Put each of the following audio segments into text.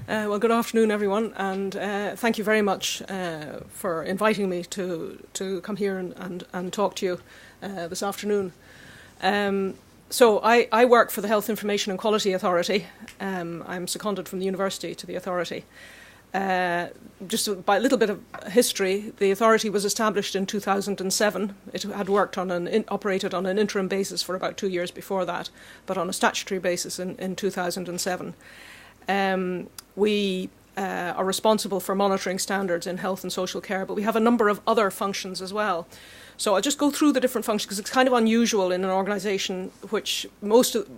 Well, good afternoon, everyone, and thank you very much for inviting me to come here and talk to you this afternoon. So I work for the Health Information and Quality Authority. I'm seconded from the university to the authority. Just by a little bit of history, the authority was established in 2007. It had worked operated on an interim basis for about 2 years before that, but on a statutory basis in 2007. We are responsible for monitoring standards in health and social care, but we have a number of other functions as well. So I'll just go through the different functions because it's kind of unusual in an organisation which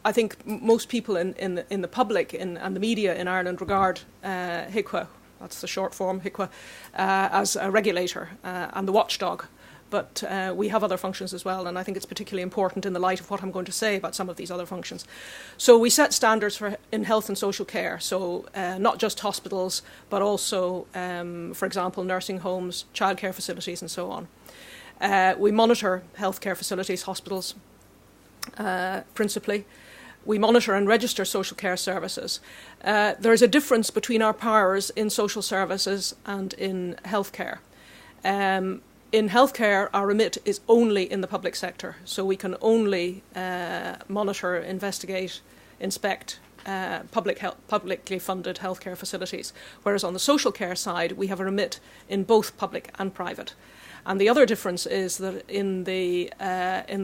I think most people in the public and the media in Ireland regard HIQA, that's the short form, HIQA, as a regulator and the watchdog. But we have other functions as well, and I think it's particularly important in the light of what I'm going to say about some of these other functions. So we set standards in health and social care, so not just hospitals, but also, for example, nursing homes, childcare facilities, and so on. We monitor healthcare facilities, hospitals, principally. We monitor and register social care services. There is a difference between our powers in social services and in healthcare. In healthcare, our remit is only in the public sector, so we can only monitor, investigate, inspect publicly funded healthcare facilities, whereas on the social care side, we have a remit in both public and private. And the other difference is that in the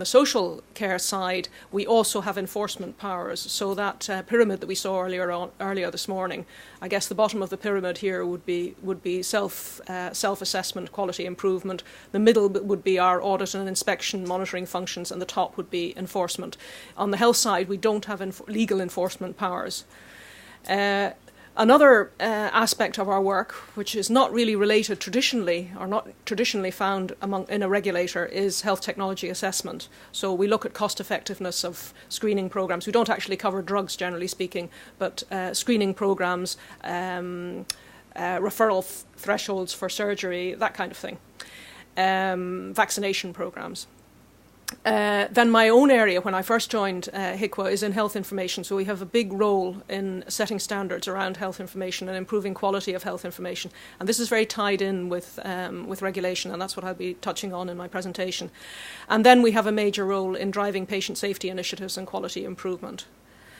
social care side, we also have enforcement powers. So that pyramid that we saw earlier this morning, I guess the bottom of the pyramid here would be self-assessment, quality improvement. The middle would be our audit and inspection monitoring functions, and the top would be enforcement. On the health side, we don't have legal enforcement powers. Another aspect of our work, which is not really related traditionally or not traditionally found in a regulator, is health technology assessment. So we look at cost effectiveness of screening programs. We don't actually cover drugs, generally speaking, but screening programs, referral thresholds for surgery, that kind of thing, vaccination programs. Then my own area, when I first joined HIQA, is in health information. So we have a big role in setting standards around health information and improving quality of health information. And this is very tied in with regulation, and that's what I'll be touching on in my presentation. And then we have a major role in driving patient safety initiatives and quality improvement.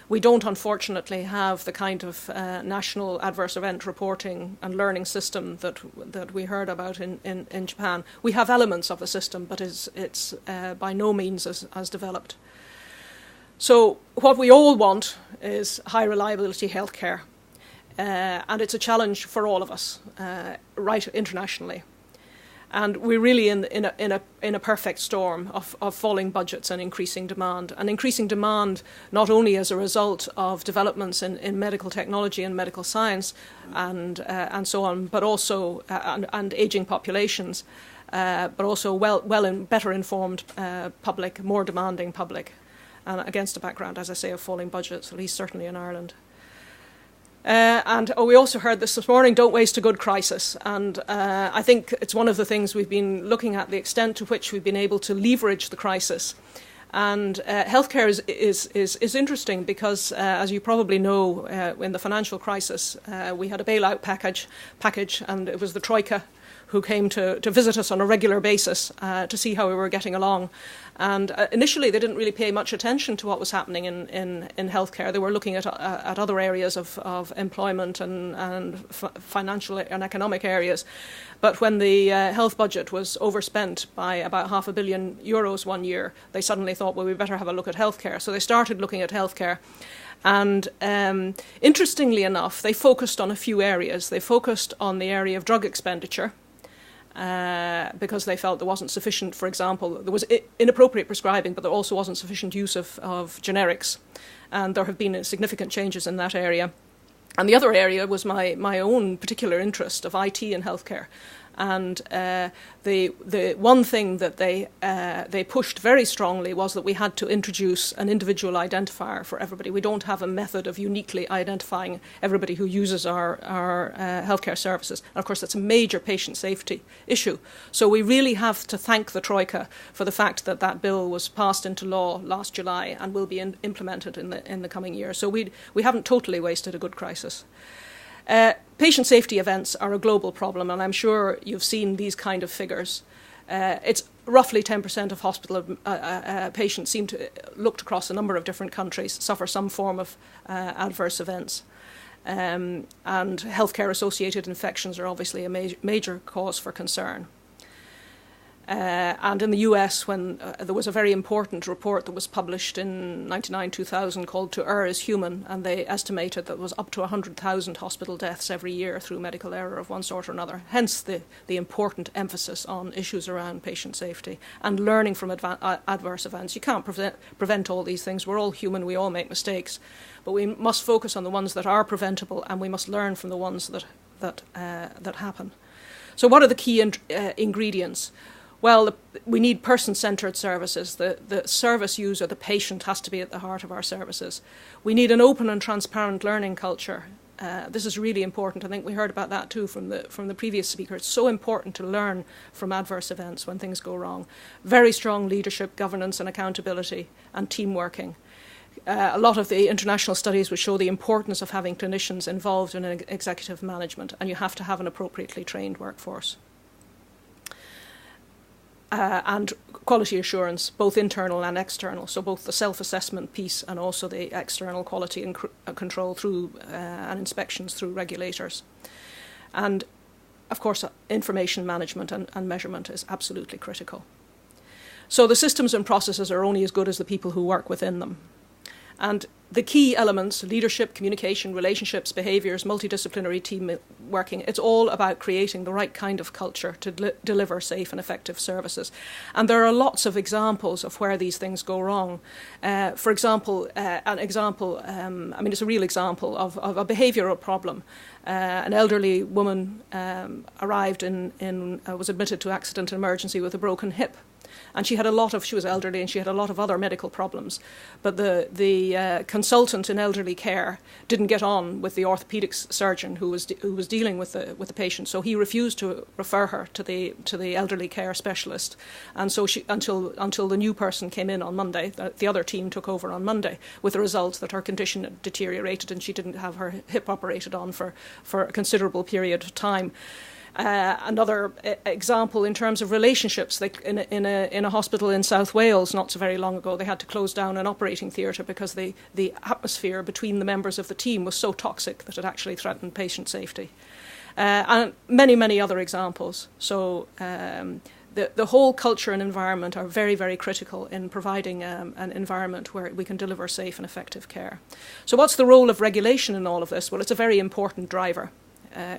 We don't, unfortunately, have the kind of national adverse event reporting and learning system that we heard about in Japan. We have elements of the system, but it's by no means as developed. So what we all want is high reliability healthcare, and it's a challenge for all of us, right internationally. And we're really in a perfect storm of falling budgets and increasing demand. And increasing demand not only as a result of developments in medical technology and medical science and so on, but also and ageing populations, but also better informed public, more demanding public, and against a background, as I say, of falling budgets, at least certainly in Ireland. And we also heard this morning, don't waste a good crisis. And I think it's one of the things we've been looking at, the extent to which we've been able to leverage the crisis. And healthcare is interesting because, as you probably know, in the financial crisis, we had a bailout package, and it was the Troika who came to visit us on a regular basis to see how we were getting along. And initially, they didn't really pay much attention to what was happening in healthcare. They were looking at other areas of employment and financial and economic areas. But when the health budget was overspent by about €500 million 1 year, they suddenly thought, well, we better have a look at healthcare. So they started looking at healthcare. And interestingly enough, they focused on a few areas. They focused on the area of drug expenditure, because they felt there wasn't sufficient, for example, there was inappropriate prescribing, but there also wasn't sufficient use of generics. And there have been significant changes in that area. And the other area was my own particular interest of IT in healthcare. And the one thing that they pushed very strongly was that we had to introduce an individual identifier for everybody. We don't have a method of uniquely identifying everybody who uses our healthcare services. And of course, that's a major patient safety issue. So we really have to thank the Troika for the fact that that bill was passed into law last July and will be implemented in the coming year. So we haven't totally wasted a good crisis. Patient safety events are a global problem, and I'm sure you've seen these kind of figures. It's roughly 10% of hospital patients seem to, looked across a number of different countries, suffer some form of adverse events. And healthcare-associated infections are obviously a major cause for concern. And in the US, when there was a very important report that was published in 1999-2000 called To Err is Human, and they estimated that there was up to 100,000 hospital deaths every year through medical error of one sort or another. Hence the important emphasis on issues around patient safety and learning from adverse events. You can't prevent all these things. We're all human. We all make mistakes. But we must focus on the ones that are preventable, and we must learn from the ones that happen. So what are the key ingredients? Well, we need person-centred services. The service user, the patient, has to be at the heart of our services. We need an open and transparent learning culture. This is really important. I think we heard about that too from the previous speaker. It's so important to learn from adverse events when things go wrong. Very strong leadership, governance and accountability, and team working. A lot of the international studies would show the importance of having clinicians involved in executive management, and you have to have an appropriately trained workforce. And quality assurance, both internal and external, so both the self-assessment piece and also the external quality and control through and inspections through regulators. And, of course, information management and measurement is absolutely critical. So the systems and processes are only as good as the people who work within them. And the key elements, leadership, communication, relationships, behaviours, multidisciplinary team working, it's all about creating the right kind of culture to deliver safe and effective services. And there are lots of examples of where these things go wrong. For example, it's a real example of a behavioural problem. An elderly woman arrived was admitted to accident and emergency with a broken hip. And she was elderly and she had a lot of other medical problems. But the consultant in elderly care didn't get on with the orthopedics surgeon who was dealing with the patient. So he refused to refer her to the elderly care specialist. And so until the new person came in on Monday, the other team took over on Monday, with the result that her condition deteriorated and she didn't have her hip operated on for a considerable period of time. Another example in terms of relationships, like in a hospital in South Wales not so very long ago, they had to close down an operating theatre because the atmosphere between the members of the team was so toxic that it actually threatened patient safety. And many, many other examples. So the whole culture and environment are very, very critical in providing an environment where we can deliver safe and effective care. So what's the role of regulation in all of this? Well, it's a very important driver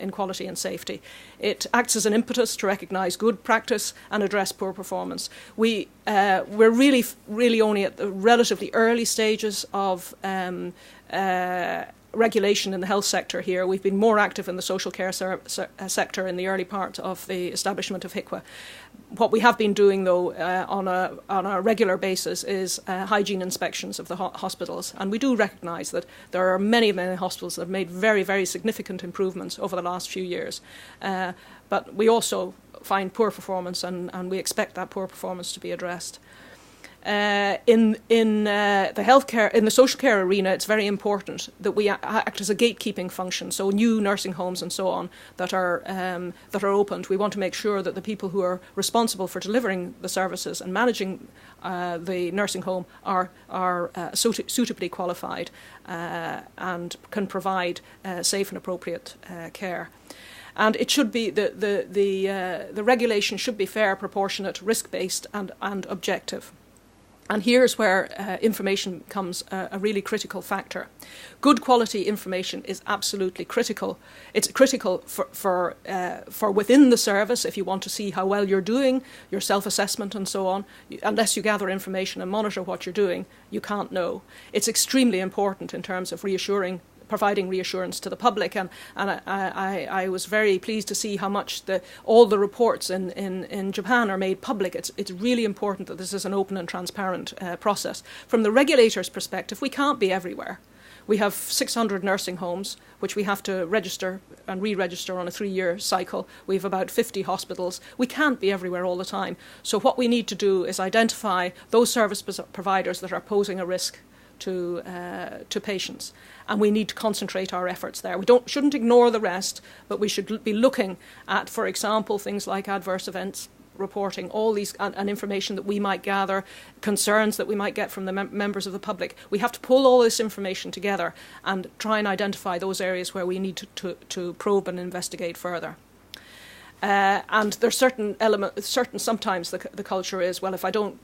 in quality and safety. It acts as an impetus to recognise good practice and address poor performance. We're really only at the relatively early stages of regulation in the health sector here. We've been more active in the social care sector in the early part of the establishment of HIQA. What we have been doing, though, on a regular basis is hygiene inspections of the hospitals. And we do recognise that there are many, many hospitals that have made very, very significant improvements over the last few years. But we also find poor performance, and we expect that poor performance to be addressed. In the healthcare, in the social care arena, it's very important that we act as a gatekeeping function. So new nursing homes and so on that are opened, we want to make sure that the people who are responsible for delivering the services and managing the nursing home are suitably qualified and can provide safe and appropriate care. And it should be the regulation should be fair, proportionate, risk-based, and objective. And here's where information becomes a really critical factor. Good quality information is absolutely critical. It's critical for within the service, if you want to see how well you're doing, your self-assessment and so on. Unless you gather information and monitor what you're doing, you can't know. It's extremely important in terms of providing reassurance to the public, and I was very pleased to see how much all the reports in Japan are made public. It's really important that this is an open and transparent process. From the regulator's perspective, we can't be everywhere. We have 600 nursing homes, which we have to register and re-register on a 3-year cycle. We have about 50 hospitals. We can't be everywhere all the time. So what we need to do is identify those service providers that are posing a risk to patients. And we need to concentrate our efforts there. We shouldn't ignore the rest, but we should be looking at, for example, things like adverse events reporting, all these and information that we might gather, concerns that we might get from the members of the public. We have to pull all this information together and try and identify those areas where we need to probe and investigate further. And there's certain sometimes the culture is, well, if I don't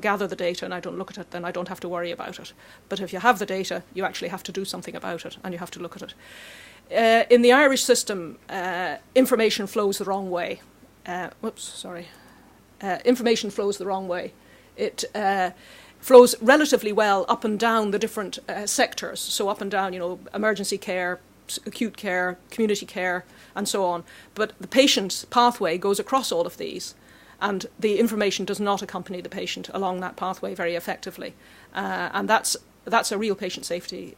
gather the data and I don't look at it, then I don't have to worry about it. But if you have the data, you actually have to do something about it, and you have to look at it. In the Irish system, information flows the wrong way. Information flows the wrong way. It flows relatively well up and down the different sectors. So up and down, emergency care, acute care, community care, and so on. But the patient's pathway goes across all of these, and the information does not accompany the patient along that pathway very effectively. And that's a real patient safety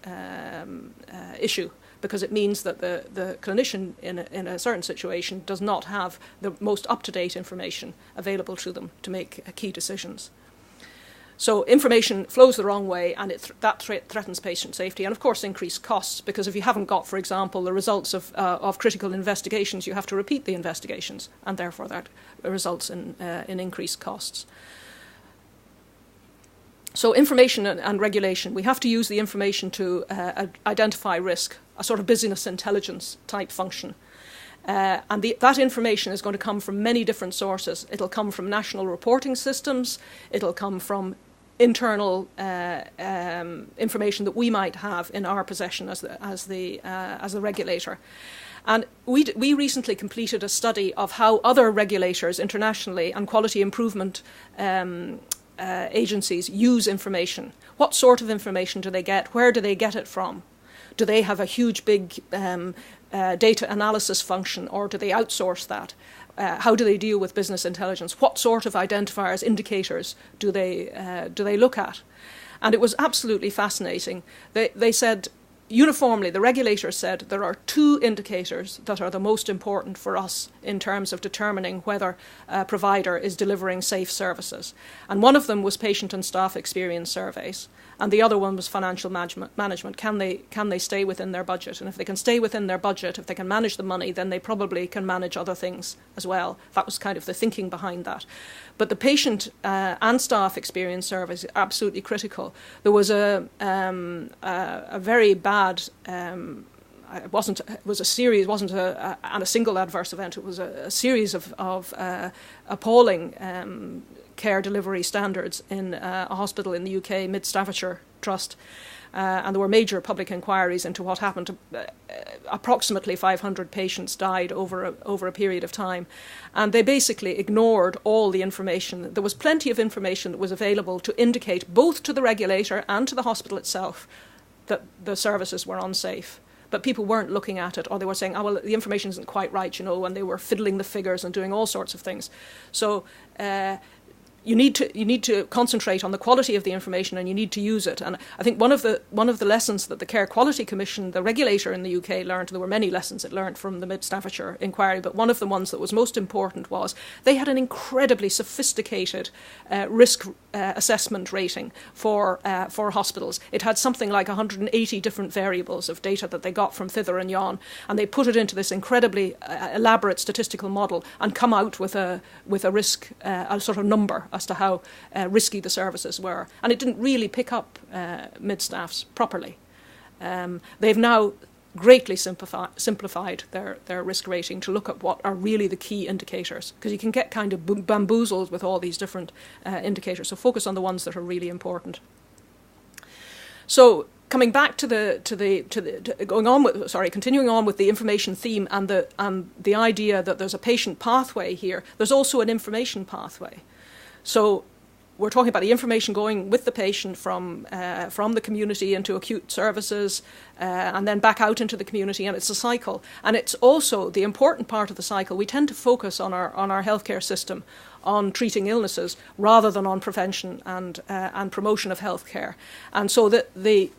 issue, because it means that the clinician in a certain situation does not have the most up-to-date information available to them to make key decisions. So information flows the wrong way, and that threatens patient safety, and of course increased costs, because if you haven't got, for example, the results of critical investigations, you have to repeat the investigations, and therefore that results in increased costs. So information and regulation, we have to use the information to identify risk, a sort of business intelligence type function. And that information is going to come from many different sources. It'll come from national reporting systems. It'll come from internal information that we might have in our possession as the regulator. And we recently completed a study of how other regulators internationally and quality improvement agencies use information. What sort of information do they get? Where do they get it from? Do they have a huge, big data analysis function, or do they outsource that? How do they deal with business intelligence? What sort of identifiers, indicators do they look at? And it was absolutely fascinating. They said, uniformly, the regulators said there are two indicators that are the most important for us in terms of determining whether a provider is delivering safe services. And one of them was patient and staff experience surveys, and the other one was financial management. Can they stay within their budget? And if they can stay within their budget, if they can manage the money, then they probably can manage other things as well. That was kind of the thinking behind that. But the patient and staff experience surveys are absolutely critical. There was a very bad. It wasn't a single adverse event. It was a series of appalling care delivery standards in a hospital in the UK, Mid Staffordshire Trust, and there were major public inquiries into what happened. Approximately 500 patients died over a period of time, and they basically ignored all the information. There was plenty of information that was available to indicate both to the regulator and to the hospital itself that the services were unsafe. But people weren't looking at it, or they were saying, oh, well, the information isn't quite right, and they were fiddling the figures and doing all sorts of things. So you need to concentrate on the quality of the information, and you need to use it. And I think one of the lessons that the Care Quality Commission, the regulator in the UK, learned, there were many lessons it learned from the Mid Staffordshire inquiry, but one of the ones that was most important was they had an incredibly sophisticated risk assessment rating for hospitals. It had something like 180 different variables of data that they got from thither and yon, and they put it into this incredibly elaborate statistical model and come out with a risk, a sort of number as to how risky the services were. And it didn't really pick up mid-staffs properly. They've now greatly simplified their risk rating to look at what are really the key indicators, because you can get kind of bamboozled with all these different indicators. So focus on the ones that are really important. So coming back continuing on with the information theme and the idea that there's a patient pathway here, there's also an information pathway. So we're talking about the information going with the patient from the community into acute services and then back out into the community, and it's a cycle. And it's also the important part of the cycle. We tend to focus on our healthcare system on treating illnesses rather than on prevention and promotion of healthcare. And so the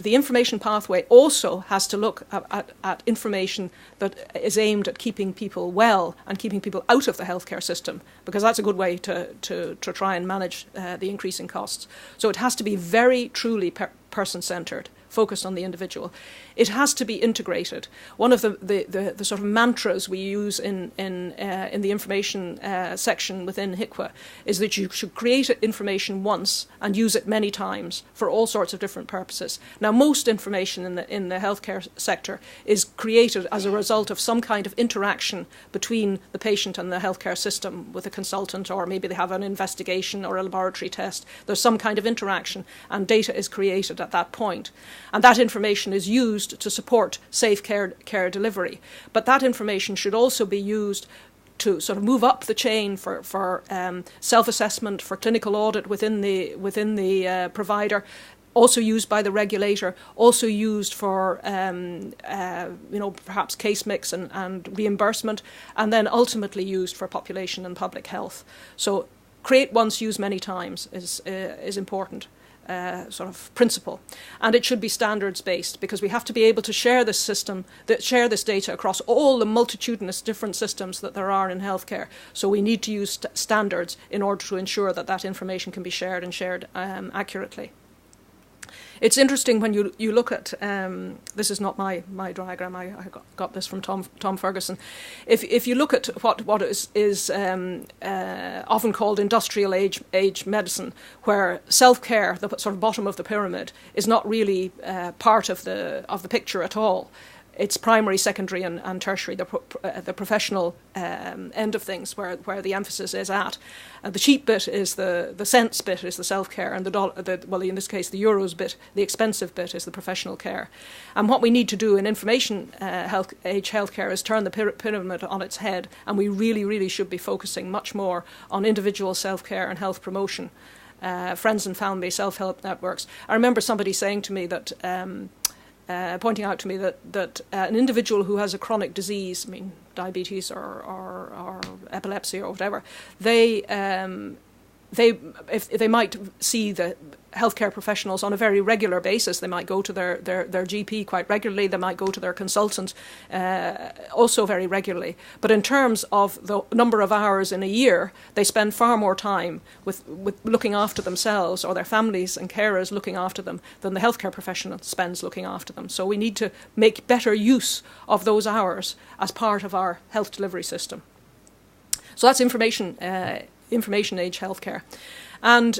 information pathway also has to look at information that is aimed at keeping people well and keeping people out of the healthcare system, because that's a good way to try and manage the increasing costs. So it has to be very truly person-centred, focused on the individual. It has to be integrated. One of the sort of mantras we use in the information section within HIQA is that you should create information once and use it many times for all sorts of different purposes. Now, most information in the healthcare sector is created as a result of some kind of interaction between the patient and the healthcare system with a consultant, or maybe they have an investigation or a laboratory test. There's some kind of interaction, and data is created at that point. And that information is used to support safe care delivery. But that information should also be used to sort of move up the chain for self-assessment, for clinical audit within the provider, also used by the regulator, also used for perhaps case mix and reimbursement, and then ultimately used for population and public health. So create once, use many times is important. Sort of principle, and it should be standards based, because we have to be able to share this data across all the multitudinous different systems that there are in healthcare. So we need to use standards in order to ensure that information can be shared and shared accurately. It's interesting when you look at, this is not my diagram, I got this from Tom Ferguson. If you look at what is often called industrial age medicine, where self-care, the sort of bottom of the pyramid, is not really part of the picture at all. It's primary, secondary, and tertiary, the professional end of things, where the emphasis is at. The cheap bit is the cents bit is the self-care, and in this case the euros bit, the expensive bit, is the professional care. And what we need to do in information age healthcare is turn the pyramid on its head, and we really, really should be focusing much more on individual self-care and health promotion, friends and family, self-help networks. I remember somebody saying to me that. Pointing out to me that an individual who has a chronic disease, I mean diabetes or epilepsy or whatever, they might see the healthcare professionals on a very regular basis. They might go to their GP quite regularly. They might go to their consultant also very regularly. But in terms of the number of hours in a year, they spend far more time with looking after themselves, or their families and carers looking after them, than the healthcare professional spends looking after them. So we need to make better use of those hours as part of our health delivery system. So that's information age healthcare. And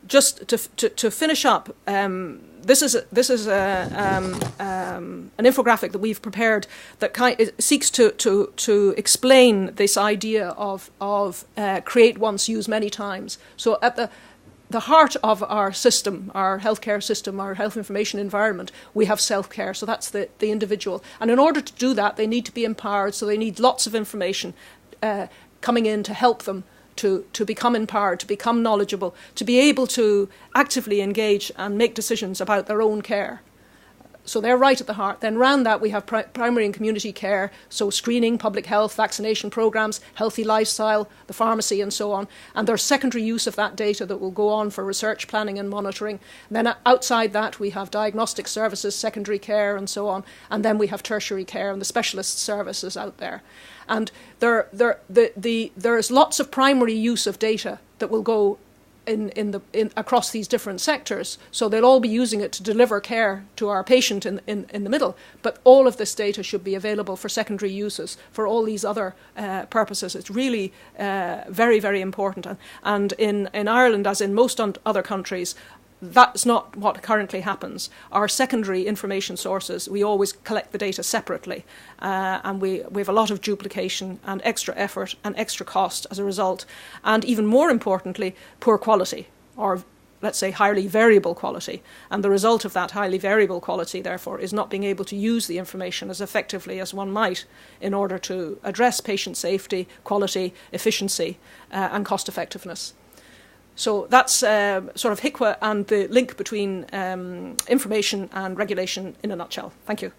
just to finish up, this is an infographic that we've prepared that seeks to explain this idea of create once, use many times. So at the heart of our system, our healthcare system, our health information environment, we have self-care. So that's the individual. And in order to do that, they need to be empowered. So they need lots of information coming in to help them to become empowered, to become knowledgeable, to be able to actively engage and make decisions about their own care. So they're right at the heart. Then around that we have primary and community care, so screening, public health, vaccination programs, healthy lifestyle, the pharmacy and so on. And there's secondary use of that data that will go on for research, planning and monitoring. And then outside that we have diagnostic services, secondary care and so on. And then we have tertiary care and the specialist services out there. And there's lots of primary use of data that will go in across these different sectors. So they'll all be using it to deliver care to our patient in the middle. But all of this data should be available for secondary uses, for all these other purposes. It's really very, very important. And in Ireland, as in most other countries, that's not what currently happens. Our secondary information sources, we always collect the data separately, and we have a lot of duplication and extra effort and extra cost as a result, and even more importantly, poor quality, or let's say highly variable quality. And the result of that highly variable quality, therefore, is not being able to use the information as effectively as one might in order to address patient safety, quality, efficiency, and cost effectiveness. So that's sort of HIQA and the link between information and regulation in a nutshell. Thank you.